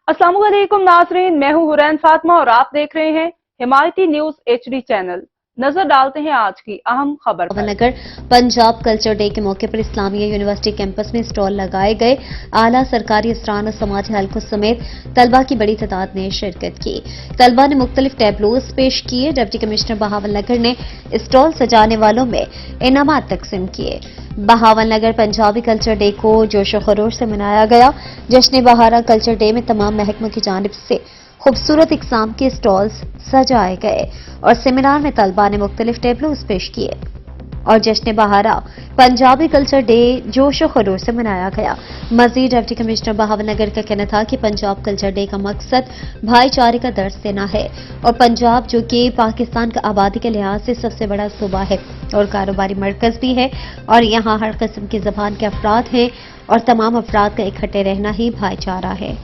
अस्सलाम वालेकुम नाज़रीन, मैं हूं हुरैन फातिमा और आप देख रहे हैं हिमायती न्यूज HD चैनल। नजर डालते हैं आज की अहम खबर पर। नगर पंजाब कल्चर डे के मौके पर इस्लामिया यूनिवर्सिटी कैंपस में स्टॉल लगाए गए। आला सरकारी असरान और समाजी हलकों समेत तलबा की बड़ी तादाद ने शिरकत की। तलबा ने मुख्तलिफ टैबलोज पेश किए। डिप्टी कमिश्नर बहावल नगर ने स्टॉल सजाने वालों में इनामात तकसीम किए। बहावल नगर पंजाबी कल्चर डे को जोशो खरोश से मनाया गया। जश्न बहारा कल्चर डे में तमाम महकमों की जानिब से खूबसूरत इकसाम के स्टॉल्स सजाए गए और सेमिनार में तलबा ने मुख्तलिफ टेबलोज पेश किए और जश्न बहारा पंजाबी कल्चर डे जोशो खरोश से मनाया गया। मजीद डिप्टी कमिश्नर बहावल नगर का कहना था कि पंजाब कल्चर डे का मकसद भाईचारे का दर्स देना है और पंजाब जो कि पाकिस्तान का आबादी के लिहाज से सबसे बड़ा सूबा है और कारोबारी मरकज भी है और यहाँ हर किस्म की जबान के अफराद हैं और तमाम अफराद का इकट्ठे रहना ही भाईचारा है।